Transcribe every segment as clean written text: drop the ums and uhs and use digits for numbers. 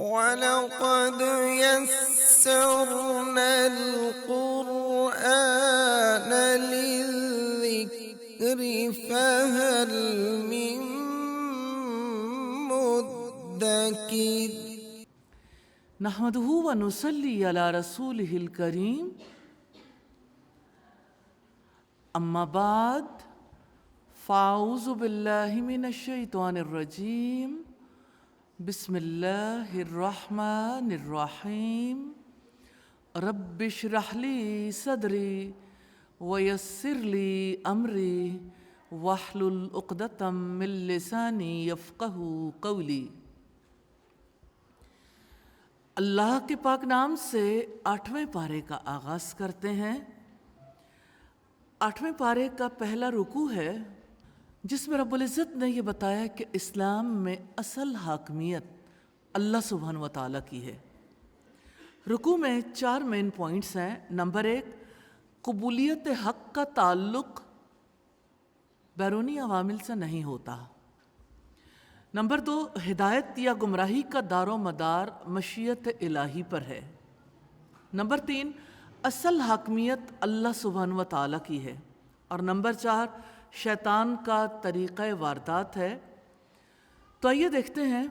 وَلَقَدْ يَسَّرْنَا الْقُرْآنَ لِلذِّكْرِ فَهَلْ مِن مُّدَّكِرٍ نحمده ونصلي على رسوله الكريم اما بعد فاعوذ باللہ من الشیطان الرجیم بسم اللہ الرحمن الرحیم رب اشرح لی صدری ویسر لی امری واحلل عقدۃ من لسانی یفقہوا قولی۔ اللہ کے پاک نام سے 8ویں پارے کا آغاز کرتے ہیں۔ 8ویں پارے کا پہلا رکوع ہے جس میں رب العزت نے یہ بتایا کہ اسلام میں اصل حاکمیت اللہ سبحانہ و تعالیٰ کی ہے۔ رکوع میں 4 مین پوائنٹس ہیں۔ نمبر 1، قبولیت حق کا تعلق بیرونی عوامل سے نہیں ہوتا۔ نمبر 2، ہدایت یا گمراہی کا دار و مدار مشیت الہی پر ہے۔ نمبر 3، اصل حاکمیت اللہ سبحانہ و تعالیٰ کی ہے۔ اور نمبر 4، شیطان کا طریقہ واردات ہے۔ تو آئیے دیکھتے ہیں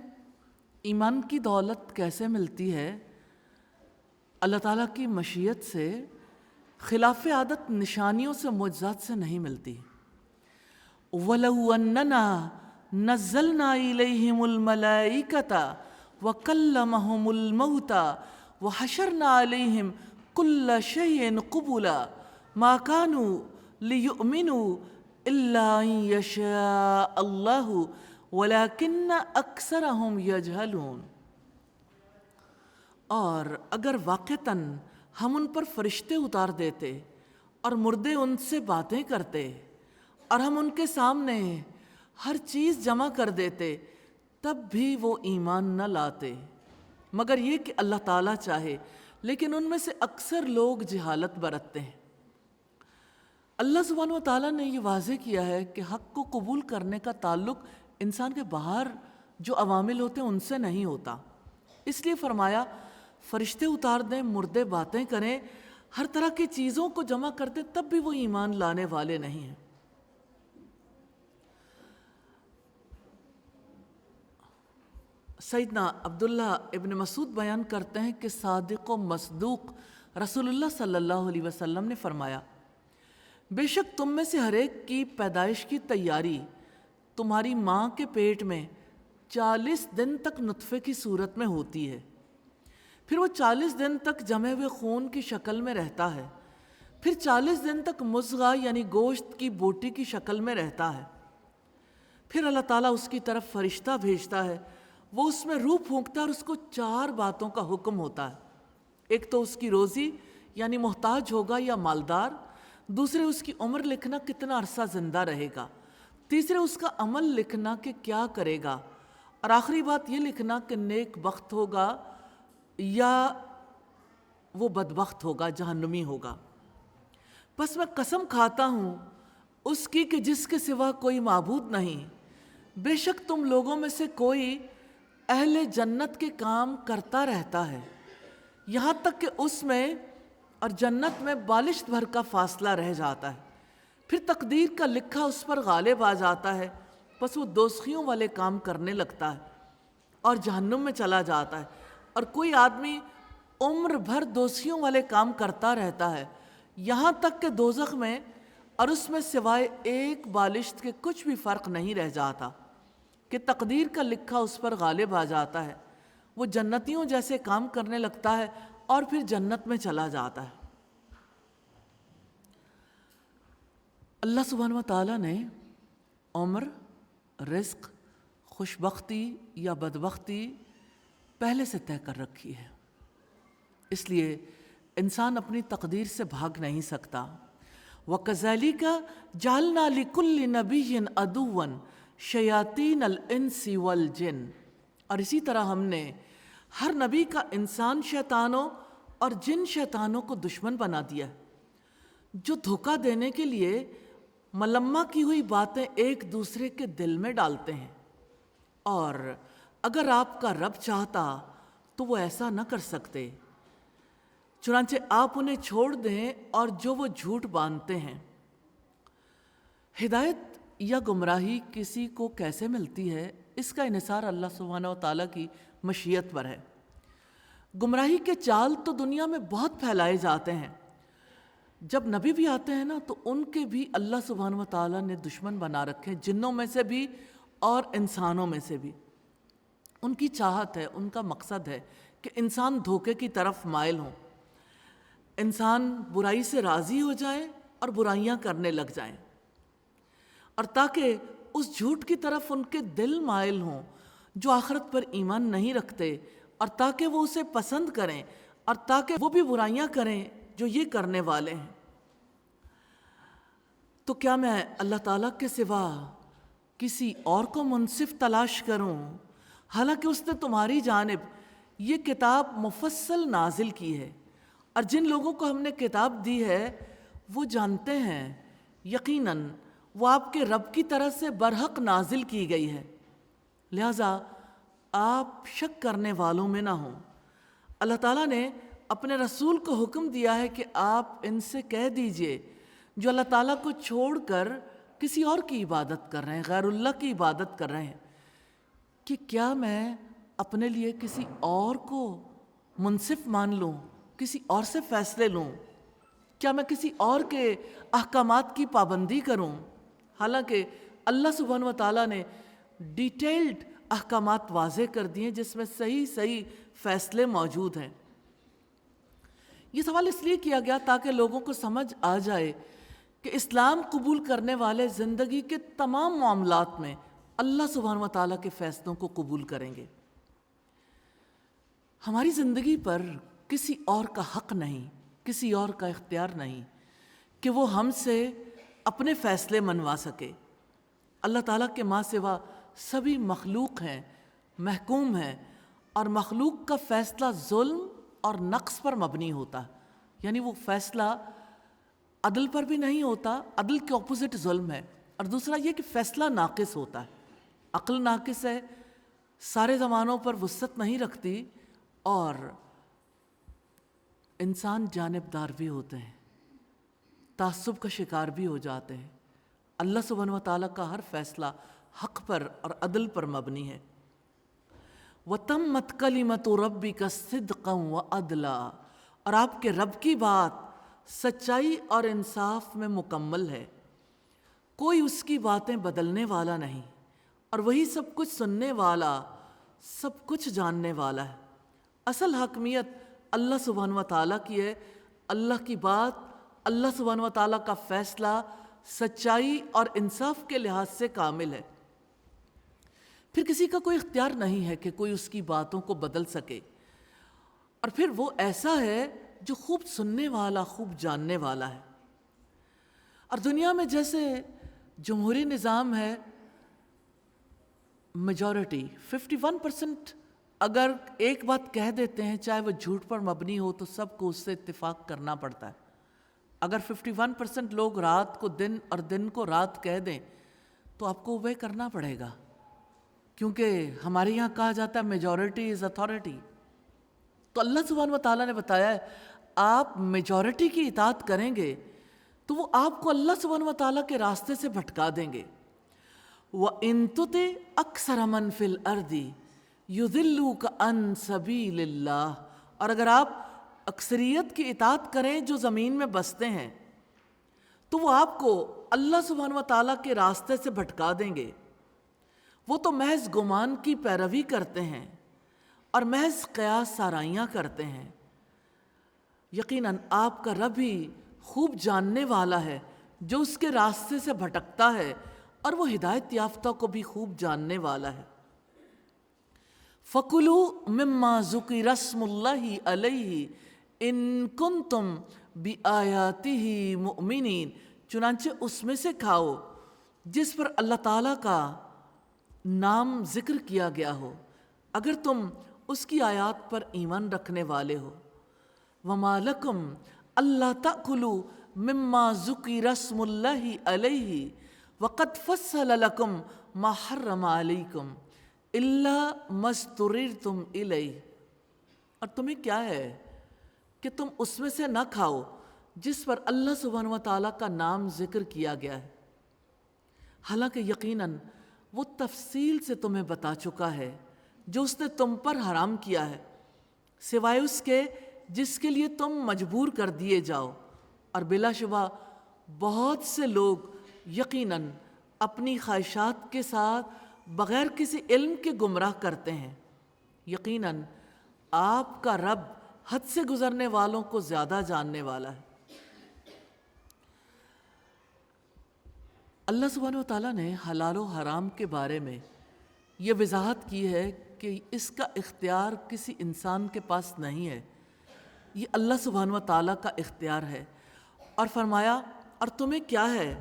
ایمان کی دولت کیسے ملتی ہے۔ اللہ تعالیٰ کی مشیت سے، خلاف عادت نشانیوں سے، معجزات سے نہیں ملتی۔ وَلَوْ أَنَّنَا نَزَّلْنَا إِلَيْهِمُ الْمَلَائِكَةَ وَكَلَّمَهُمُ الْمَوْتَى وَحَشَرْنَا عَلَيْهِمْ كُلَّ شَيْءٍ قُبُلًا مَا كَانُوا لِيُؤْمِنُوا إِلَّا أَن يَشَاءَ اللَّهُ وَلَكِنَّ أَكْثَرَهُمْ يَجْهَلُونَ۔ اور اگر واقعتاً ہم ان پر فرشتے اتار دیتے اور مردے ان سے باتیں کرتے اور ہم ان کے سامنے ہر چیز جمع کر دیتے تب بھی وہ ایمان نہ لاتے، مگر یہ کہ اللہ تعالیٰ چاہے، لیکن ان میں سے اکثر لوگ جہالت برتتے ہیں۔ اللہ سبحانہ و تعالیٰ نے یہ واضح کیا ہے کہ حق کو قبول کرنے کا تعلق انسان کے باہر جو عوامل ہوتے ہیں ان سے نہیں ہوتا۔ اس لیے فرمایا فرشتے اتار دیں، مردے باتیں کریں، ہر طرح کی چیزوں کو جمع کر دیں، تب بھی وہ ایمان لانے والے نہیں ہیں۔ سیدنا عبداللہ ابن مسعود بیان کرتے ہیں کہ صادق و مصدوق رسول اللہ صلی اللہ علیہ وسلم نے فرمایا، بے شک تم میں سے ہر ایک کی پیدائش کی تیاری تمہاری ماں کے پیٹ میں 40 دن تک نطفے کی صورت میں ہوتی ہے، پھر وہ 40 دن تک جمے ہوئے خون کی شکل میں رہتا ہے، پھر 40 دن تک مضغہ یعنی گوشت کی بوٹی کی شکل میں رہتا ہے، پھر اللہ تعالیٰ اس کی طرف فرشتہ بھیجتا ہے، وہ اس میں روح پھونکتا ہے اور اس کو 4 باتوں کا حکم ہوتا ہے۔ ایک تو اس کی روزی یعنی محتاج ہوگا یا مالدار، دوسرے اس کی عمر لکھنا کتنا عرصہ زندہ رہے گا، تیسرے اس کا عمل لکھنا کہ کیا کرے گا، اور آخری بات یہ لکھنا کہ نیک بخت ہوگا یا وہ بدبخت ہوگا، جہنمی ہوگا۔ پس میں قسم کھاتا ہوں اس کی کہ جس کے سوا کوئی معبود نہیں، بے شک تم لوگوں میں سے کوئی اہل جنت کے کام کرتا رہتا ہے یہاں تک کہ اس میں اور جنت میں بالشت بھر کا فاصلہ رہ جاتا ہے، پھر تقدیر کا لکھا اس پر غالب آ جاتا ہے، بس وہ دوزخیوں والے کام کرنے لگتا ہے اور جہنم میں چلا جاتا ہے۔ اور کوئی آدمی عمر بھر دوزخیوں والے کام کرتا رہتا ہے یہاں تک کہ دوزخ میں اور اس میں سوائے ایک بالشت کے کچھ بھی فرق نہیں رہ جاتا کہ تقدیر کا لکھا اس پر غالب آ جاتا ہے، وہ جنتیوں جیسے کام کرنے لگتا ہے اور پھر جنت میں چلا جاتا ہے۔ اللہ سبحانہ و تعالیٰ نے عمر، رزق، خوش بختی یا بدبختی پہلے سے طے کر رکھی ہے، اس لیے انسان اپنی تقدیر سے بھاگ نہیں سکتا۔ وَكَذَلِكَ جَعَلْنَا لِكُلِّ نَبِيٍّ عَدُوًّا شَيَاطِينَ الْإِنسِ وَالْجِنِّ، اور اسی طرح ہم نے ہر نبی کا انسان شیطانوں اور جن شیطانوں کو دشمن بنا دیا ہے، جو دھوکہ دینے کے لیے ملمہ کی ہوئی باتیں ایک دوسرے کے دل میں ڈالتے ہیں۔ اور اگر آپ کا رب چاہتا تو وہ ایسا نہ کر سکتے، چنانچہ آپ انہیں چھوڑ دیں اور جو وہ جھوٹ باندھتے ہیں۔ ہدایت یا گمراہی کسی کو کیسے ملتی ہے، اس کا انحصار اللہ سبحانہ و تعالیٰ کی مشیت پر ہے۔ گمراہی کے چال تو دنیا میں بہت پھیلائے جاتے ہیں، جب نبی بھی آتے ہیں نا تو ان کے بھی اللہ سبحانہ و تعالیٰ نے دشمن بنا رکھے ہیں، جنوں میں سے بھی اور انسانوں میں سے بھی۔ ان کی چاہت ہے، ان کا مقصد ہے کہ انسان دھوکے کی طرف مائل ہوں، انسان برائی سے راضی ہو جائے اور برائیاں کرنے لگ جائیں، اور تاکہ اس جھوٹ کی طرف ان کے دل مائل ہوں جو آخرت پر ایمان نہیں رکھتے، اور تاکہ وہ اسے پسند کریں، اور تاکہ وہ بھی برائیاں کریں جو یہ کرنے والے ہیں۔ تو کیا میں اللہ تعالیٰ کے سوا کسی اور کو منصف تلاش کروں، حالانکہ اس نے تمہاری جانب یہ کتاب مفصل نازل کی ہے، اور جن لوگوں کو ہم نے کتاب دی ہے وہ جانتے ہیں یقیناً وہ آپ کے رب کی طرف سے برحق نازل کی گئی ہے، لہٰذا آپ شک کرنے والوں میں نہ ہوں۔ اللہ تعالیٰ نے اپنے رسول کو حکم دیا ہے کہ آپ ان سے کہہ دیجئے جو اللہ تعالیٰ کو چھوڑ کر کسی اور کی عبادت کر رہے ہیں، غیر اللہ کی عبادت کر رہے ہیں، کہ کیا میں اپنے لیے کسی اور کو منصف مان لوں، کسی اور سے فیصلے لوں، کیا میں کسی اور کے احکامات کی پابندی کروں، حالانکہ اللہ سبحانہ و تعالیٰ نے ڈیٹیلڈ احکامات واضح کر دیے جس میں صحیح فیصلے موجود ہیں۔ یہ سوال اس لیے کیا گیا تاکہ لوگوں کو سمجھ آ جائے کہ اسلام قبول کرنے والے زندگی کے تمام معاملات میں اللہ سبحانہ و تعالیٰ کے فیصلوں کو قبول کریں گے۔ ہماری زندگی پر کسی اور کا حق نہیں، کسی اور کا اختیار نہیں کہ وہ ہم سے اپنے فیصلے منوا سکے۔ اللہ تعالیٰ کے ماں سوا سبھی مخلوق ہیں، محکوم ہیں، اور مخلوق کا فیصلہ ظلم اور نقص پر مبنی ہوتا ہے، یعنی وہ فیصلہ عدل پر بھی نہیں ہوتا، عدل کے اپوزٹ ظلم ہے، اور دوسرا یہ کہ فیصلہ ناقص ہوتا ہے، عقل ناقص ہے، سارے زمانوں پر وسعت نہیں رکھتی، اور انسان جانبدار بھی ہوتے ہیں، تعصب کا شکار بھی ہو جاتے ہیں۔ اللہ سبحانہ و تعالیٰ کا ہر فیصلہ حق پر اور عدل پر مبنی ہے۔ وَتَمَّتْ كَلِمَةُ رَبِّكَ صِدْقًا وَعَدْلًا، اور آپ کے رب کی بات سچائی اور انصاف میں مکمل ہے، کوئی اس کی باتیں بدلنے والا نہیں، اور وہی سب کچھ سننے والا، سب کچھ جاننے والا ہے۔ اصل حاکمیت اللہ سبحانہ و تعالیٰ کی ہے، اللہ کی بات، اللہ سبحانہ و تعالیٰ کا فیصلہ سچائی اور انصاف کے لحاظ سے کامل ہے۔ پھر کسی کا کوئی اختیار نہیں ہے کہ کوئی اس کی باتوں کو بدل سکے، اور پھر وہ ایسا ہے جو خوب سننے والا، خوب جاننے والا ہے۔ اور دنیا میں جیسے جمہوری نظام ہے، میجورٹی 51% اگر ایک بات کہہ دیتے ہیں چاہے وہ جھوٹ پر مبنی ہو تو سب کو اس سے اتفاق کرنا پڑتا ہے۔ اگر 51% لوگ رات کو دن اور دن کو رات کہہ دیں تو آپ کو اوبے کرنا پڑے گا، کیونکہ ہمارے یہاں کہا جاتا ہے میجورٹی از اتھارٹی۔ تو اللہ سبحانہ و تعالیٰ نے بتایا ہے آپ میجورٹی کی اطاعت کریں گے تو وہ آپ کو اللہ سبحانہ و تعالیٰ کے راستے سے بھٹکا دیں گے۔ وَإِن تُطِعْ أَكْثَرَ مَن فِي الْأَرْضِ يُضِلُّوكَ عَن سَبِيلِ اللَّهِ، اور اگر آپ اکثریت کی اطاعت کریں جو زمین میں بستے ہیں تو وہ آپ کو اللہ سبحانہ و تعالیٰ کے راستے سے بھٹکا دیں گے۔ وہ تو محض گمان کی پیروی کرتے ہیں اور محض قیاس سارائیاں کرتے ہیں۔ یقیناً آپ کا رب ہی خوب جاننے والا ہے جو اس کے راستے سے بھٹکتا ہے، اور وہ ہدایت یافتہ کو بھی خوب جاننے والا ہے۔ فَكُلُوا مِمَّا ذُكِرَ اسْمُ اللَّهِ عَلَيْهِ إِن كُنتُم بِآيَاتِهِ مُؤْمِنِينَ، چنانچہ اس میں سے کھاؤ جس پر اللہ تعالیٰ کا نام ذکر کیا گیا ہو، اگر تم اس کی آیات پر ایمان رکھنے والے ہو۔ وَمَا لَكُمْ أَلَّا تَأْكُلُوا مِمَّا ذُكِرَ اسْمُ اللَّهِ عَلَيْهِ وَقَدْ فَصَّلَ لَكُمْ مَا حَرَّمَ عَلَيْكُمْ إِلَّا مَا اضْطُرِرْتُمْ إِلَيْهِ۔ اور تمہیں کیا ہے کہ تم اس میں سے نہ کھاؤ جس پر اللہ سبحانہ و تعالیٰ کا نام ذکر کیا گیا ہے، حالانکہ یقیناً وہ تفصیل سے تمہیں بتا چکا ہے جو اس نے تم پر حرام کیا ہے، سوائے اس کے جس کے لیے تم مجبور کر دیے جاؤ، اور بلا شبہ بہت سے لوگ یقیناً اپنی خواہشات کے ساتھ بغیر کسی علم کے گمراہ کرتے ہیں۔ یقیناً آپ کا رب حد سے گزرنے والوں کو زیادہ جاننے والا ہے۔ اللہ سبحانہ و تعالیٰ نے حلال و حرام کے بارے میں یہ وضاحت کی ہے کہ اس کا اختیار کسی انسان کے پاس نہیں ہے، یہ اللہ سبحانہ و تعالیٰ کا اختیار ہے، اور فرمایا اور تمہیں کیا ہے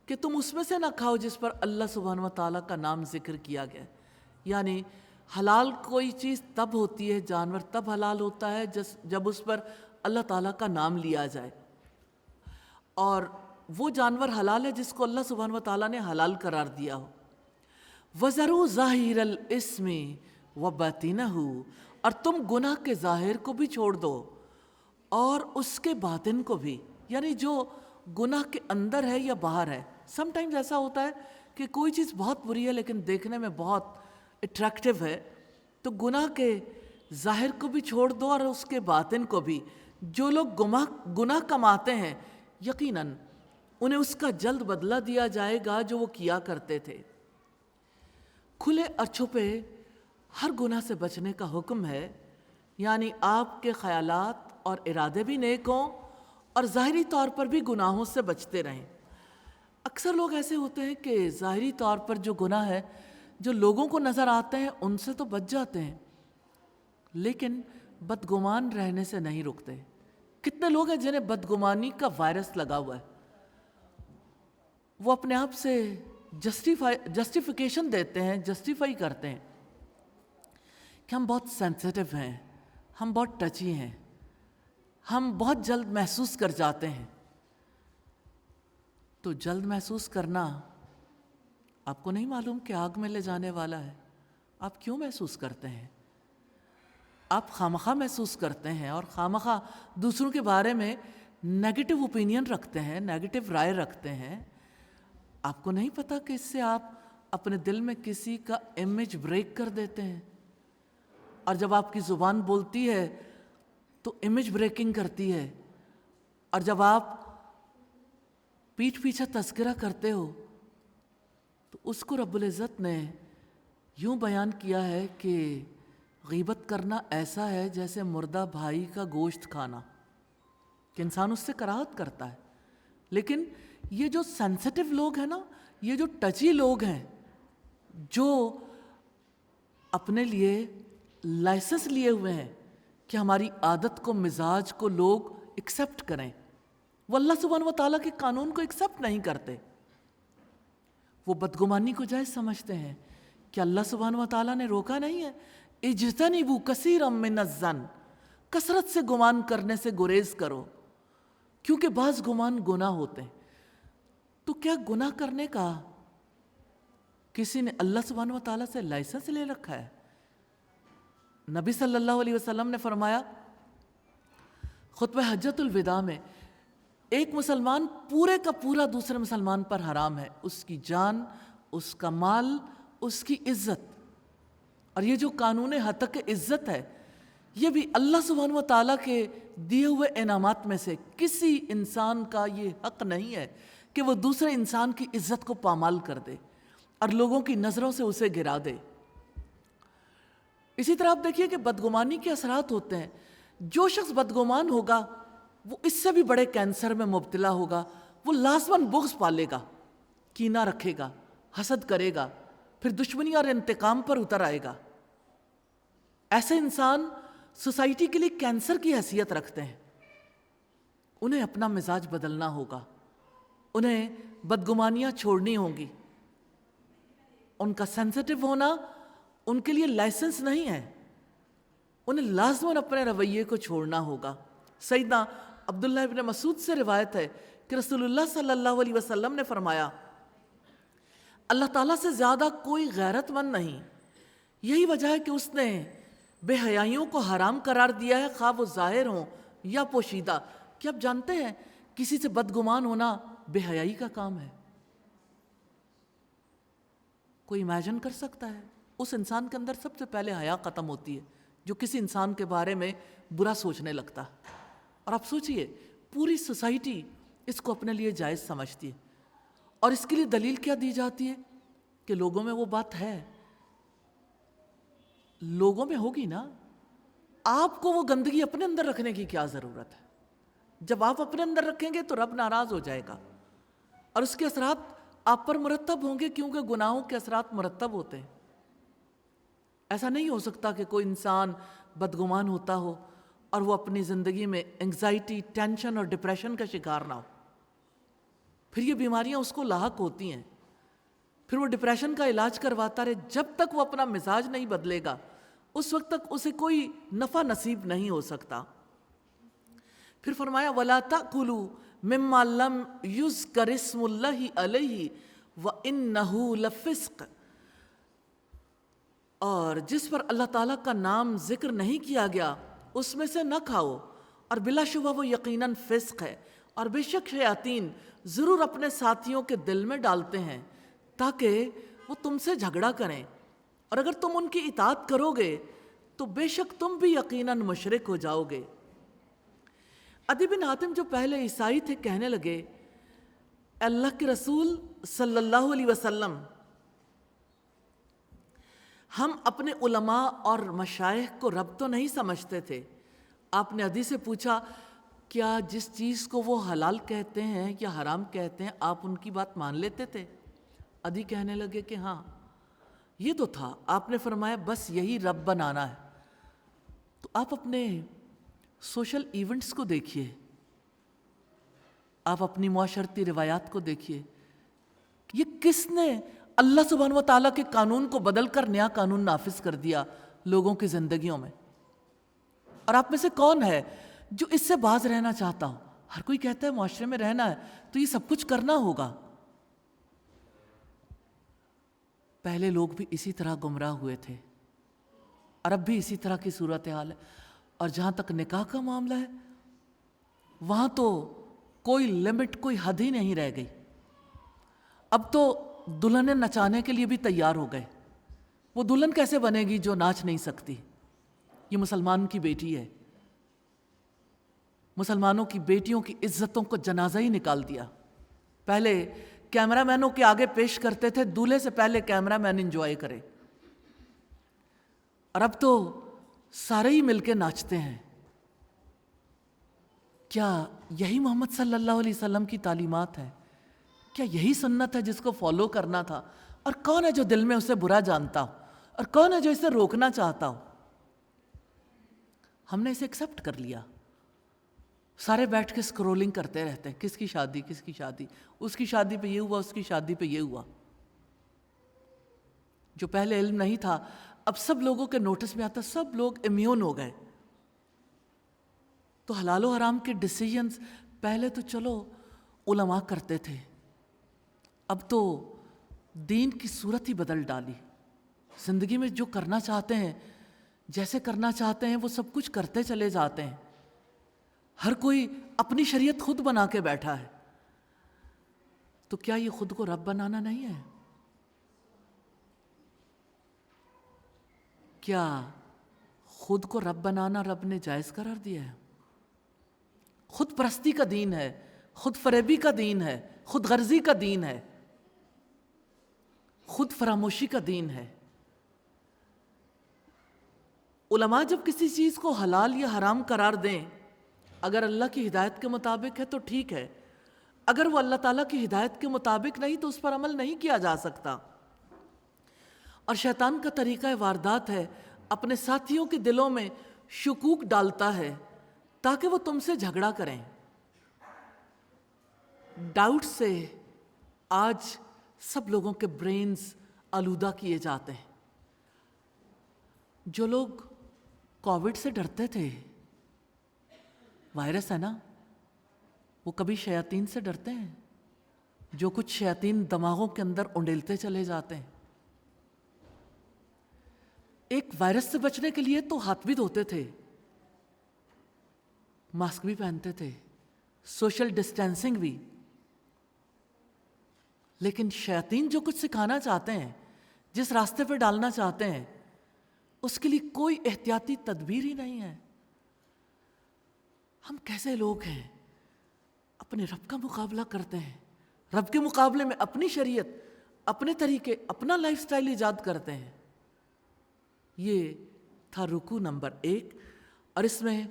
کہ تم اس میں سے نہ کھاؤ جس پر اللہ سبحانہ و تعالیٰ کا نام ذکر کیا گیا، یعنی حلال کوئی چیز تب ہوتی ہے، جانور تب حلال ہوتا ہے جب اس پر اللہ تعالیٰ کا نام لیا جائے، اور وہ جانور حلال ہے جس کو اللہ سبحانہ و تعالیٰ نے حلال قرار دیا ہو۔ وَذَرُوا ظَاهِرَ الْإِثْمِ وَبَاطِنَهُ، اور تم گناہ کے ظاہر کو بھی چھوڑ دو اور اس کے باطن کو بھی، یعنی جو گناہ کے اندر ہے یا باہر ہے۔ سم ٹائمز ایسا ہوتا ہے کہ کوئی چیز بہت بری ہے لیکن دیکھنے میں بہت اٹریکٹیو ہے، تو گناہ کے ظاہر کو بھی چھوڑ دو اور اس کے باطن کو بھی۔ جو لوگ گناہ کماتے ہیں یقیناً انہیں اس کا جلد بدلہ دیا جائے گا جو وہ کیا کرتے تھے۔ کھلے اور چھپے ہر گناہ سے بچنے کا حکم ہے، یعنی آپ کے خیالات اور ارادے بھی نیک ہوں اور ظاہری طور پر بھی گناہوں سے بچتے رہیں۔ اکثر لوگ ایسے ہوتے ہیں کہ ظاہری طور پر جو گناہ ہے جو لوگوں کو نظر آتے ہیں ان سے تو بچ جاتے ہیں، لیکن بدگمان رہنے سے نہیں رکتے۔ کتنے لوگ ہیں جنہیں بدگمانی کا وائرس لگا ہوا ہے، وہ اپنے آپ سے جسٹیفیکیشن دیتے ہیں، جسٹیفائی کرتے ہیں کہ ہم بہت سینسیٹیو ہیں، ہم بہت ٹچی ہیں، ہم بہت جلد محسوس کر جاتے ہیں۔ تو جلد محسوس کرنا آپ کو نہیں معلوم کہ آگ میں لے جانے والا ہے؟ آپ کیوں محسوس کرتے ہیں؟ آپ خامخواہ محسوس کرتے ہیں اور خامخواہ دوسروں کے بارے میں نیگیٹو اوپینین رکھتے ہیں، نیگیٹو رائے رکھتے ہیں۔ آپ کو نہیں پتہ کہ اس سے آپ اپنے دل میں کسی کا امیج بریک کر دیتے ہیں، اور جب آپ کی زبان بولتی ہے تو امیج بریکنگ کرتی ہے، اور جب آپ پیٹھ پیچھے تذکرہ کرتے ہو تو اس کو رب العزت نے یوں بیان کیا ہے کہ غیبت کرنا ایسا ہے جیسے مردہ بھائی کا گوشت کھانا، کہ انسان اس سے کراہت کرتا ہے۔ لیکن یہ جو سینسیٹیو لوگ ہیں نا، یہ جو ٹچی لوگ ہیں، جو اپنے لیے لائسنس لیے ہوئے ہیں کہ ہماری عادت کو، مزاج کو لوگ ایکسیپٹ کریں، وہ اللہ سبحانہ و تعالیٰ کے قانون کو ایکسیپٹ نہیں کرتے، وہ بدگمانی کو جائز سمجھتے ہیں کہ اللہ سبحانہ و تعالیٰ نے روکا نہیں ہے، اجتنبوا کثیرا من الظن، کثرت سے گمان کرنے سے گریز کرو، کیونکہ بعض گمان گناہ ہوتے ہیں۔ تو کیا گناہ کرنے کا کسی نے اللہ سبحانہ و تعالیٰ سے لائسنس لے رکھا ہے؟ نبی صلی اللہ علیہ وسلم نے فرمایا خطبہ حجۃ الوداع میں، ایک مسلمان پورے کا پورا دوسرے مسلمان پر حرام ہے، اس کی جان، اس کا مال، اس کی عزت، اور یہ جو قانون ہتک عزت ہے یہ بھی اللہ سبحانہ و تعالیٰ کے دیے ہوئے انعامات میں سے کسی انسان کا یہ حق نہیں ہے کہ وہ دوسرے انسان کی عزت کو پامال کر دے اور لوگوں کی نظروں سے اسے گرا دے۔ اسی طرح آپ دیکھیے کہ بدگمانی کے اثرات ہوتے ہیں۔ جو شخص بدگمان ہوگا وہ اس سے بھی بڑے کینسر میں مبتلا ہوگا، وہ لازماً بغض پالے گا، کینہ رکھے گا، حسد کرے گا، پھر دشمنی اور انتقام پر اتر آئے گا۔ ایسے انسان سوسائٹی کے لیے کینسر کی حیثیت رکھتے ہیں۔ انہیں اپنا مزاج بدلنا ہوگا، انہیں بدگمانیاں چھوڑنی ہوں گی۔ ان کا سینسیٹیو ہونا ان کے لیے لائسنس نہیں ہے، انہیں لازماً اپنے رویے کو چھوڑنا ہوگا۔ سیدنا عبداللہ ابن مسعود سے روایت ہے کہ رسول اللہ صلی اللہ علیہ وسلم نے فرمایا اللہ تعالیٰ سے زیادہ کوئی غیرت مند نہیں، یہی وجہ ہے کہ اس نے بے حیائیوں کو حرام قرار دیا ہے، خواہ وہ ظاہر ہوں یا پوشیدہ۔ کیا آپ جانتے ہیں کسی سے بدگمان ہونا بے حیائی کا کام ہے؟ کوئی امیجن کر سکتا ہے؟ اس انسان کے اندر سب سے پہلے حیا ختم ہوتی ہے جو کسی انسان کے بارے میں برا سوچنے لگتا ہے۔ اور آپ سوچئے پوری سوسائٹی اس کو اپنے لیے جائز سمجھتی ہے، اور اس کے لیے دلیل کیا دی جاتی ہے کہ لوگوں میں وہ بات ہے۔ لوگوں میں ہوگی نا، آپ کو وہ گندگی اپنے اندر رکھنے کی کیا ضرورت ہے؟ جب آپ اپنے اندر رکھیں گے تو رب ناراض ہو جائے گا، اور اس کے اثرات آپ پر مرتب ہوں گے، کیونکہ گناہوں کے اثرات مرتب ہوتے ہیں۔ ایسا نہیں ہو سکتا کہ کوئی انسان بدگمان ہوتا ہو اور وہ اپنی زندگی میں انگزائٹی، ٹینشن اور ڈپریشن کا شکار نہ ہو۔ پھر یہ بیماریاں اس کو لاحق ہوتی ہیں، پھر وہ ڈپریشن کا علاج کرواتا رہے، جب تک وہ اپنا مزاج نہیں بدلے گا اس وقت تک اسے کوئی نفع نصیب نہیں ہو سکتا۔ پھر فرمایا وَلَا تَأْكُلُوا مِمَّا لَمْ يُذْكَرِ اسْمُ اللَّهِ عَلَيْهِ وَإِنَّهُ لَفِسْقٌ، اور جس پر اللہ تعالیٰ کا نام ذکر نہیں کیا گیا اس میں سے نہ کھاؤ، اور بلا شبہ وہ یقیناً فسق ہے۔ اور بے شک شیاطین ضرور اپنے ساتھیوں کے دل میں ڈالتے ہیں تاکہ وہ تم سے جھگڑا کریں، اور اگر تم ان کی اطاعت کرو گے تو بے شک تم بھی یقیناً مشرک ہو جاؤ گے۔ عدی بن حاتم جو پہلے عیسائی تھے کہنے لگے اللہ کے رسول صلی اللہ علیہ وسلم، ہم اپنے علماء اور مشائخ کو رب تو نہیں سمجھتے تھے۔ آپ نے عدی سے پوچھا کیا جس چیز کو وہ حلال کہتے ہیں یا حرام کہتے ہیں آپ ان کی بات مان لیتے تھے؟ عدی کہنے لگے کہ ہاں یہ تو تھا۔ آپ نے فرمایا بس یہی رب بنانا ہے۔ تو آپ اپنے سوشل ایونٹس کو دیکھیے، آپ اپنی معاشرتی روایات کو دیکھیے، یہ کس نے اللہ سبحانہ و تعالیٰ کے قانون کو بدل کر نیا قانون نافذ کر دیا لوگوں کی زندگیوں میں؟ اور آپ میں سے کون ہے جو اس سے باز رہنا چاہتا ہو؟ ہر کوئی کہتا ہے معاشرے میں رہنا ہے تو یہ سب کچھ کرنا ہوگا۔ پہلے لوگ بھی اسی طرح گمراہ ہوئے تھے، اور اب بھی اسی طرح کی صورتحال ہے۔ اور جہاں تک نکاح کا معاملہ ہے وہاں تو کوئی لمٹ، کوئی حد ہی نہیں رہ گئی۔ اب تو دلہنیں نچانے کے لیے بھی تیار ہو گئے۔ وہ دلہن کیسے بنے گی جو ناچ نہیں سکتی؟ یہ مسلمان کی بیٹی ہے۔ مسلمانوں کی بیٹیوں کی عزتوں کو جنازہ ہی نکال دیا۔ پہلے کیمرہ مینوں کے آگے پیش کرتے تھے، دولہے سے پہلے کیمرہ مین انجوائے کرے، اور اب تو سارے ہی مل کے ناچتے ہیں۔ کیا یہی محمد صلی اللہ علیہ وسلم کی تعلیمات ہے؟ کیا یہی سنت ہے جس کو فالو کرنا تھا؟ اور کون ہے جو دل میں اسے برا جانتا ہو، اور کون ہے جو اسے روکنا چاہتا ہو؟ ہم نے اسے ایکسیپٹ کر لیا۔ سارے بیٹھ کے اسکرولنگ کرتے رہتے ہیں، کس کی شادی، کس کی شادی، اس کی شادی پہ یہ ہوا، اس کی شادی پہ یہ ہوا۔ جو پہلے علم نہیں تھا اب سب لوگوں کے نوٹس میں آتا، سب لوگ امیون ہو گئے۔ تو حلال و حرام کے ڈیسیژنز پہلے تو چلو علماء کرتے تھے، اب تو دین کی صورت ہی بدل ڈالی۔ زندگی میں جو کرنا چاہتے ہیں، جیسے کرنا چاہتے ہیں وہ سب کچھ کرتے چلے جاتے ہیں۔ ہر کوئی اپنی شریعت خود بنا کے بیٹھا ہے۔ تو کیا یہ خود کو رب بنانا نہیں ہے؟ کیا خود کو رب بنانا رب نے جائز قرار دیا ہے؟ خود پرستی کا دین ہے، خود فریبی کا دین ہے، خود غرضی کا دین ہے، خود فراموشی کا دین ہے۔ علماء جب کسی چیز کو حلال یا حرام قرار دیں، اگر اللہ کی ہدایت کے مطابق ہے تو ٹھیک ہے، اگر وہ اللہ تعالیٰ کی ہدایت کے مطابق نہیں تو اس پر عمل نہیں کیا جا سکتا۔ اور شیطان کا طریقہ واردات ہے، اپنے ساتھیوں کے دلوں میں شکوک ڈالتا ہے تاکہ وہ تم سے جھگڑا کریں۔ ڈاؤٹ سے آج سب لوگوں کے برینز آلودہ کیے جاتے ہیں۔ جو لوگ کووڈ سے ڈرتے تھے، وائرس ہے نا، وہ کبھی شیاطین سے ڈرتے ہیں؟ جو کچھ شیاطین دماغوں کے اندر انڈیلتے چلے جاتے ہیں۔ ایک وائرس سے بچنے کے لیے تو ہاتھ بھی دھوتے تھے، ماسک بھی پہنتے تھے، سوشل ڈسٹینسنگ بھی، لیکن شیاطین جو کچھ سکھانا چاہتے ہیں، جس راستے پہ ڈالنا چاہتے ہیں، اس کے لیے کوئی احتیاطی تدبیر ہی نہیں ہے۔ ہم کیسے لوگ ہیں، اپنے رب کا مقابلہ کرتے ہیں، رب کے مقابلے میں اپنی شریعت، اپنے طریقے، اپنا لائف سٹائل ایجاد کرتے ہیں۔ یہ تھا رکوع نمبر 1، اور اس میں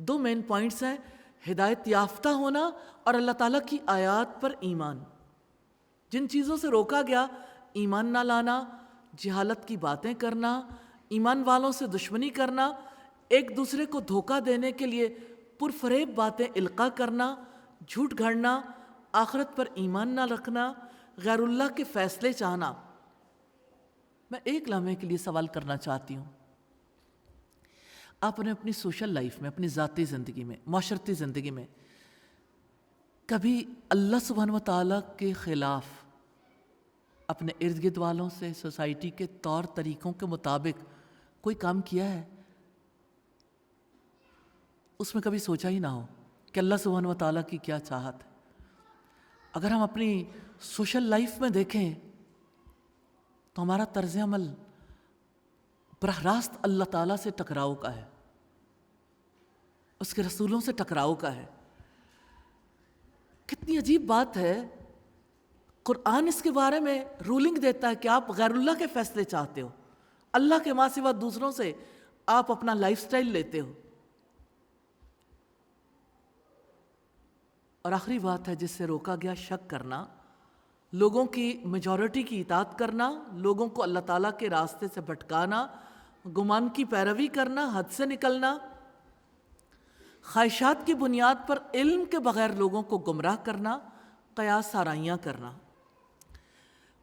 2 مین پوائنٹس ہیں، ہدایت یافتہ ہونا اور اللہ تعالیٰ کی آیات پر ایمان۔ جن چیزوں سے روکا گیا، ایمان نہ لانا، جہالت کی باتیں کرنا، ایمان والوں سے دشمنی کرنا، ایک دوسرے کو دھوکہ دینے کے لیے پرفریب باتیں القاء کرنا، جھوٹ گھڑنا، آخرت پر ایمان نہ رکھنا، غیر اللہ کے فیصلے چاہنا۔ میں ایک لمحے کے لیے سوال کرنا چاہتی ہوں، آپ نے اپنی سوشل لائف میں، اپنی ذاتی زندگی میں، معاشرتی زندگی میں کبھی اللہ سبحانہ و تعالیٰ کے خلاف اپنے ارد گرد والوں سے، سوسائٹی کے طور طریقوں کے مطابق کوئی کام کیا ہے؟ اس میں کبھی سوچا ہی نہ ہو کہ اللہ سبحانہ و تعالیٰ کی کیا چاہت ہے؟ اگر ہم اپنی سوشل لائف میں دیکھیں تو ہمارا طرز عمل براہ راست اللہ تعالیٰ سے ٹکراؤ کا ہے، اس کے رسولوں سے ٹکراؤ کا ہے۔ کتنی عجیب بات ہے، قرآن اس کے بارے میں رولنگ دیتا ہے کہ آپ غیر اللہ کے فیصلے چاہتے ہو، اللہ کے ماں سوا دوسروں سے آپ اپنا لائف سٹائل لیتے ہو۔ اور آخری بات ہے جس سے روکا گیا، شک کرنا، لوگوں کی میجورٹی کی اطاعت کرنا، لوگوں کو اللہ تعالیٰ کے راستے سے بھٹکانا، گمان کی پیروی کرنا، حد سے نکلنا، خواہشات کی بنیاد پر علم کے بغیر لوگوں کو گمراہ کرنا، قیاس آرائیاں کرنا۔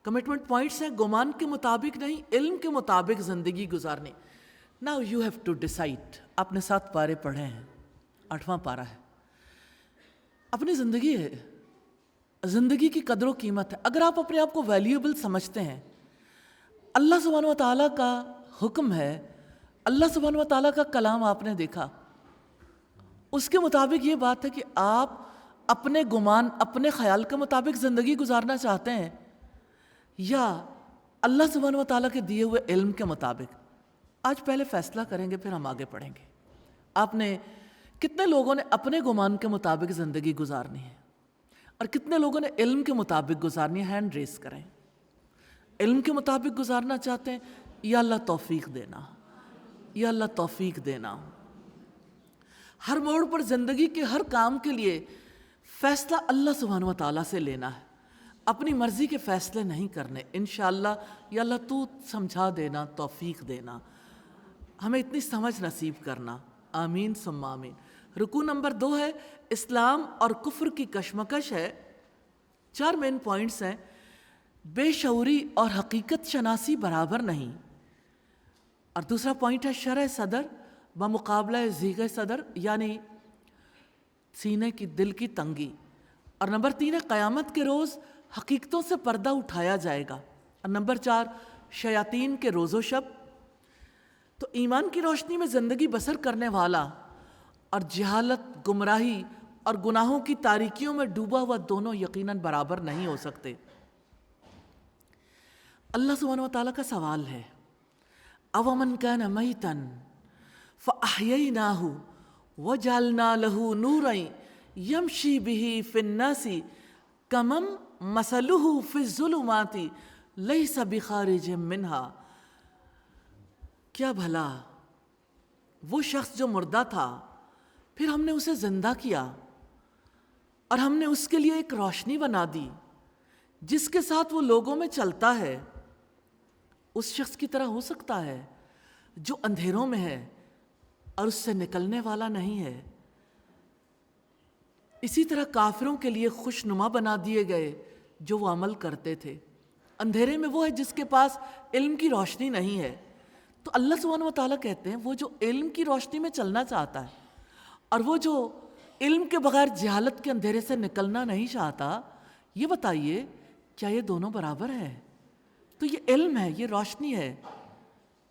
کمٹمنٹ پوائنٹس ہیں، گمان کے مطابق نہیں، علم کے مطابق زندگی گزارنے۔ Now you have to decide۔ آپ نے 7 پارے پڑھے ہیں، 8واں پارہ ہے۔ اپنی زندگی ہے، زندگی کی قدر و قیمت ہے۔ اگر آپ اپنے آپ کو ویلیوبل سمجھتے ہیں، اللہ سبحانہ و تعالیٰ کا حکم ہے، اللہ سبحانہ و تعالیٰ کا کلام آپ نے دیکھا، اس کے مطابق یہ بات ہے کہ آپ اپنے گمان، اپنے خیال کے مطابق زندگی گزارنا چاہتے ہیں یا اللہ سبحانہ و تعالیٰ کے دیے ہوئے علم کے مطابق۔ آج پہلے فیصلہ کریں گے، پھر ہم آگے پڑھیں گے۔ آپ نے کتنے لوگوں نے اپنے گمان کے مطابق زندگی گزارنی ہے اور کتنے لوگوں نے علم کے مطابق گزارنی ہے؟ ہینڈ ریز کریں۔ علم کے مطابق گزارنا چاہتے ہیں، یا اللہ توفیق دینا، یا اللہ توفیق دینا۔ ہر موڑ پر زندگی کے ہر کام کے لیے فیصلہ اللہ سبحانہ و تعالیٰ سے لینا ہے، اپنی مرضی کے فیصلے نہیں کرنے۔ انشاءاللہ یا اللہ تو سمجھا دینا، توفیق دینا، ہمیں اتنی سمجھ نصیب کرنا، آمین ثم آمین۔ رکوع نمبر 2 ہے، اسلام اور کفر کی کشمکش ہے۔ 4 مین پوائنٹس ہیں، بے شعوری اور حقیقت شناسی برابر نہیں۔ اور دوسرا پوائنٹ ہے شرح صدر بمقابلہ ضیق صدر، یعنی سینے کی، دل کی تنگی۔ اور نمبر 3 ہے قیامت کے روز حقیقتوں سے پردہ اٹھایا جائے گا۔ اور نمبر 4 شیاطین کے روز و شب۔ تو ایمان کی روشنی میں زندگی بسر کرنے والا اور جہالت، گمراہی اور گناہوں کی تاریکیوں میں ڈوبا ہوا دونوں یقیناً برابر نہیں ہو سکتے۔ اللہ سبحانہ و تعالیٰ کا سوال ہے، أَوَمَنْ كَانَ مَيْتًا فَأَحْيَيْنَاهُ وَجَعَلْنَا لَهُ نُورًا يَمْشِي بِهِ فِي النَّاسِ كَمَنْ مَثَلُهُ فِي الظُّلُمَاتِ لَيْسَ بِخَارِجٍ مِّنْهَا۔ کیا بھلا وہ شخص جو مردہ تھا، پھر ہم نے اسے زندہ کیا اور ہم نے اس کے لیے ایک روشنی بنا دی جس کے ساتھ وہ لوگوں میں چلتا ہے۔ اس شخص کی طرح ہو سکتا ہے جو اندھیروں میں ہے اور اس سے نکلنے والا نہیں ہے۔ اسی طرح کافروں کے لیے خوشنما بنا دیے گئے جو وہ عمل کرتے تھے۔ اندھیرے میں وہ ہے جس کے پاس علم کی روشنی نہیں ہے۔ تو اللہ سبحانہ و تعالیٰ کہتے ہیں وہ جو علم کی روشنی میں چلنا چاہتا ہے اور وہ جو علم کے بغیر جہالت کے اندھیرے سے نکلنا نہیں چاہتا، یہ بتائیے کیا یہ دونوں برابر ہیں؟ تو یہ علم ہے، یہ روشنی ہے،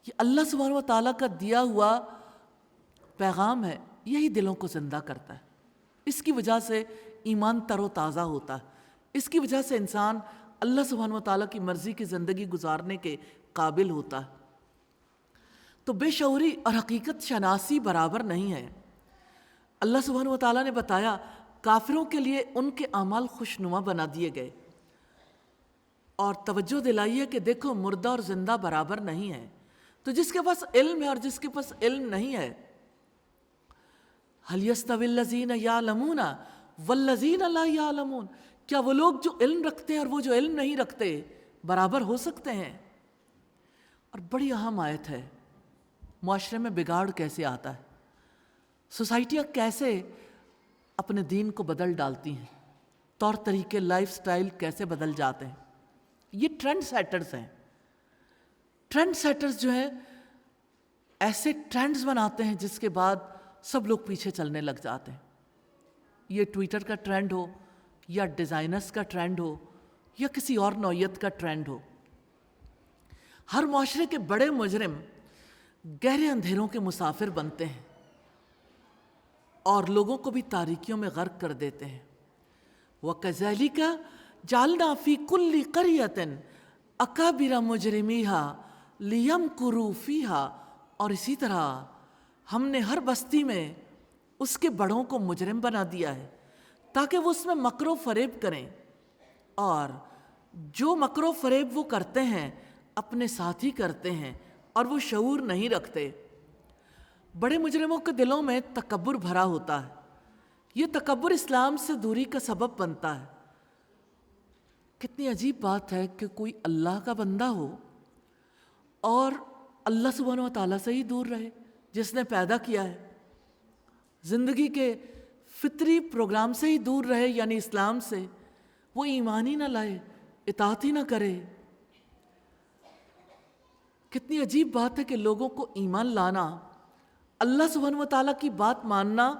یہ اللہ سبحانہ و تعالیٰ کا دیا ہوا پیغام ہے، یہی دلوں کو زندہ کرتا ہے، اس کی وجہ سے ایمان تر و تازہ ہوتا ہے، اس کی وجہ سے انسان اللہ سبحانہ و تعالیٰ کی مرضی کی زندگی گزارنے کے قابل ہوتا ہے۔ تو بے شعوری اور حقیقت شناسی برابر نہیں ہے۔ اللہ سبحانہ و تعالیٰ نے بتایا کافروں کے لیے ان کے اعمال خوشنما بنا دیے گئے، اور توجہ دلائیے کہ دیکھو مردہ اور زندہ برابر نہیں ہے۔ تو جس کے پاس علم ہے اور جس کے پاس علم نہیں ہے، هل يستوي الذين يعلمون والذين لا يعلمون، کیا وہ لوگ جو علم رکھتے ہیں اور وہ جو علم نہیں رکھتے برابر ہو سکتے ہیں؟ اور بڑی اہم آیت ہے، معاشرے میں بگاڑ کیسے آتا ہے، سوسائٹیاں کیسے اپنے دین کو بدل ڈالتی ہیں، طور طریقے لائف سٹائل کیسے بدل جاتے ہیں۔ یہ ٹرینڈ سیٹرز ہیں۔ ٹرینڈ سیٹرز جو ہیں ایسے ٹرینڈز بناتے ہیں جس کے بعد سب لوگ پیچھے چلنے لگ جاتے ہیں۔ یہ ٹویٹر کا ٹرینڈ ہو یا ڈیزائنرز کا ٹرینڈ ہو یا کسی اور نوعیت کا ٹرینڈ ہو، ہر معاشرے کے بڑے مجرم گہرے اندھیروں کے مسافر بنتے ہیں اور لوگوں کو بھی تاریکیوں میں غرق کر دیتے ہیں۔ وَكَذَلِكَ جَعَلْنَا فِي كُلِّ قَرْيَةٍ أَكَابِرَ مُجْرِمِيهَا لِيَمْكُرُوا فِيهَا، اور اسی طرح ہم نے ہر بستی میں اس کے بڑوں کو مجرم بنا دیا ہے تاکہ وہ اس میں مکر و فریب کریں، اور جو مکر و فریب وہ کرتے ہیں اپنے ساتھ ہی کرتے ہیں اور وہ شعور نہیں رکھتے۔ بڑے مجرموں کے دلوں میں تکبر بھرا ہوتا ہے، یہ تکبر اسلام سے دوری کا سبب بنتا ہے۔ کتنی عجیب بات ہے کہ کوئی اللہ کا بندہ ہو اور اللہ سبحانہ و تعالیٰ سے ہی دور رہے جس نے پیدا کیا ہے، زندگی کے فطری پروگرام سے ہی دور رہے، یعنی اسلام سے، وہ ایمان ہی نہ لائے، اطاعت ہی نہ کرے۔ کتنی عجیب بات ہے کہ لوگوں کو ایمان لانا، اللہ سبحانہ و تعالیٰ کی بات ماننا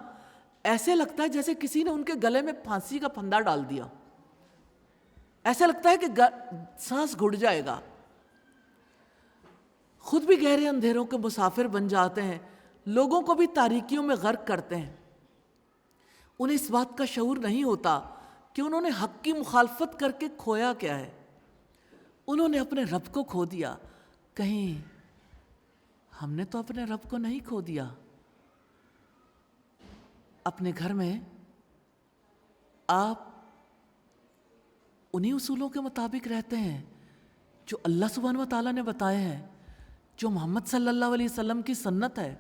ایسے لگتا ہے جیسے کسی نے ان کے گلے میں پھانسی کا پھندا ڈال دیا، ایسا لگتا ہے کہ سانس گھٹ جائے گا۔ خود بھی گہرے اندھیروں کے مسافر بن جاتے ہیں، لوگوں کو بھی تاریکیوں میں غرق کرتے ہیں۔ انہیں اس بات کا شعور نہیں ہوتا کہ انہوں نے حق کی مخالفت کر کے کھویا کیا ہے، انہوں نے اپنے رب کو کھو دیا۔ کہیں ہم نے تو اپنے رب کو نہیں کھو دیا؟ اپنے گھر میں آپ انہی اصولوں کے مطابق رہتے ہیں جو اللہ سبحانہ و تعالیٰ نے بتائے ہیں، جو محمد صلی اللہ علیہ وسلم کی سنت ہے۔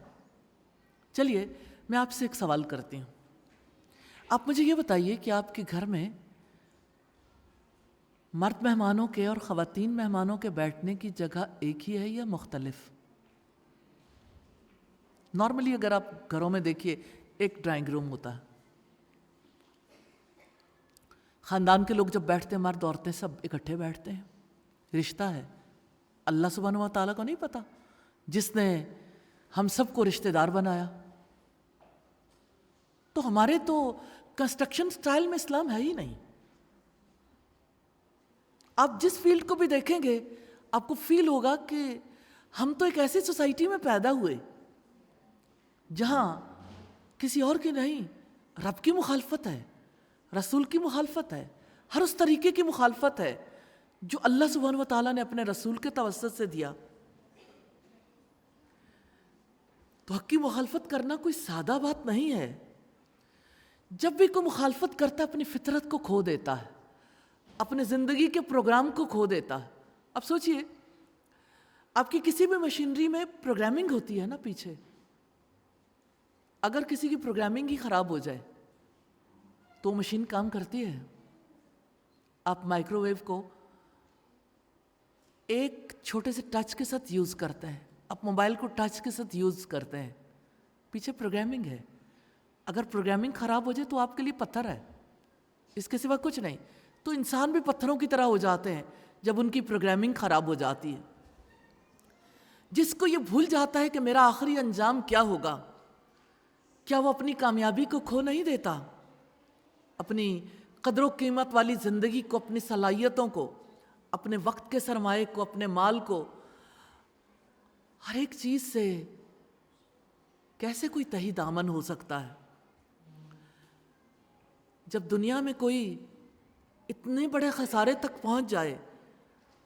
چلیے میں آپ سے ایک سوال کرتی ہوں، آپ مجھے یہ بتائیے کہ آپ کے گھر میں مرد مہمانوں کے اور خواتین مہمانوں کے بیٹھنے کی جگہ ایک ہی ہے یا مختلف؟ نارملی اگر آپ گھروں میں دیکھیے ایک ڈرائنگ روم ہوتا ہے، خاندان کے لوگ جب بیٹھتے ہیں مرد عورتیں سب اکٹھے بیٹھتے ہیں، رشتہ ہے۔ اللہ سبحانہ و تعالیٰ کو نہیں پتہ جس نے ہم سب کو رشتہ دار بنایا؟ تو ہمارے تو کنسٹرکشن سٹائل میں اسلام ہے ہی نہیں۔ آپ جس فیلڈ کو بھی دیکھیں گے آپ کو فیل ہوگا کہ ہم تو ایک ایسی سوسائٹی میں پیدا ہوئے جہاں کسی اور کی نہیں، رب کی مخالفت ہے، رسول کی مخالفت ہے، ہر اس طریقے کی مخالفت ہے جو اللہ سبحانہ و تعالیٰ نے اپنے رسول کے توسط سے دیا۔ تو حق کی مخالفت کرنا کوئی سادہ بات نہیں ہے۔ جب بھی کوئی مخالفت کرتا ہے اپنی فطرت کو کھو دیتا ہے، اپنے زندگی کے پروگرام کو کھو دیتا ہے۔ اب سوچئے آپ کی کسی بھی مشینری میں پروگرامنگ ہوتی ہے نا پیچھے، اگر کسی کی پروگرامنگ ہی خراب ہو جائے تو مشین کام کرتی ہے؟ آپ مائکرو ویو کو ایک چھوٹے سے ٹچ کے ساتھ یوز کرتے ہیں، آپ موبائل کو ٹچ کے ساتھ یوز کرتے ہیں، پیچھے پروگرامنگ ہے۔ اگر پروگرامنگ خراب ہو جائے تو آپ کے لیے پتھر ہے، اس کے سوا کچھ نہیں۔ تو انسان بھی پتھروں کی طرح ہو جاتے ہیں جب ان کی پروگرامنگ خراب ہو جاتی ہے۔ جس کو یہ بھول جاتا ہے کہ میرا آخری انجام کیا ہوگا، کیا وہ اپنی کامیابی کو کھو نہیں دیتا؟ اپنی قدر و قیمت والی زندگی کو، اپنی صلاحیتوں کو، اپنے وقت کے سرمایے کو، اپنے مال کو ہر ایک چیز سے کیسے کوئی تہی دامن ہو سکتا ہے؟ جب دنیا میں کوئی اتنے بڑے خسارے تک پہنچ جائے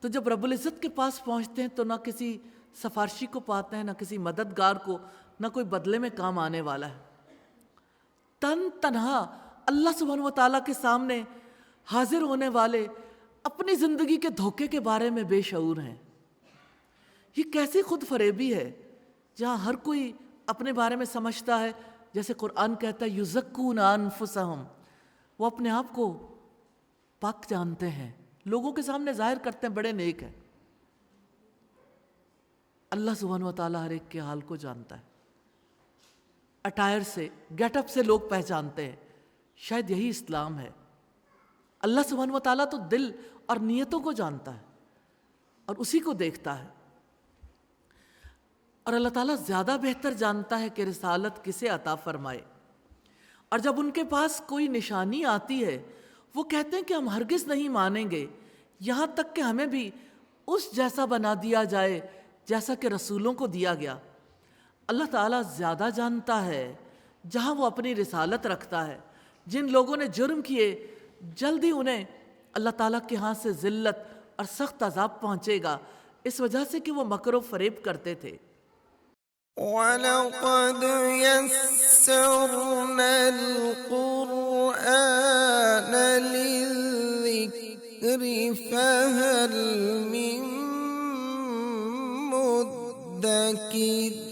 تو جب رب العزت کے پاس پہنچتے ہیں تو نہ کسی سفارشی کو پاتے ہیں، نہ کسی مددگار کو، نہ کوئی بدلے میں کام آنے والا ہے۔ تن تنہا اللہ سبحانہ و تعالیٰ کے سامنے حاضر ہونے والے اپنی زندگی کے دھوکے کے بارے میں بے شعور ہیں۔ یہ کیسی خود فریبی ہے جہاں ہر کوئی اپنے بارے میں سمجھتا ہے، جیسے قرآن کہتا ہے یزکون انفسہم، وہ اپنے آپ کو پاک جانتے ہیں، لوگوں کے سامنے ظاہر کرتے ہیں بڑے نیک ہیں۔ اللہ سبحانہ و تعالیٰ ہر ایک کے حال کو جانتا ہے، اٹائر سے، گیٹ اپ سے لوگ پہچانتے ہیں۔ شاید یہی اسلام ہے۔ اللہ سبحانہ و تعالیٰ تو دل اور نیتوں کو جانتا ہے اور اسی کو دیکھتا ہے، اور اللہ تعالیٰ زیادہ بہتر جانتا ہے کہ رسالت کسے عطا فرمائے۔ اور جب ان کے پاس کوئی نشانی آتی ہے وہ کہتے ہیں کہ ہم ہرگز نہیں مانیں گے یہاں تک کہ ہمیں بھی اس جیسا بنا دیا جائے جیسا کہ رسولوں کو دیا گیا۔ اللہ تعالیٰ زیادہ جانتا ہے جہاں وہ اپنی رسالت رکھتا ہے۔ جن لوگوں نے جرم کیے جلدی انہیں اللہ تعالیٰ کے ہاں سے ذلت اور سخت عذاب پہنچے گا، اس وجہ سے کہ وہ مکر و فریب کرتے تھے۔ وَلَقَدْ يَسَّرْنَا الْقُرْآنَ لِلذِّكْرِ فَهَلْ مِن مُّدَّكِرٍ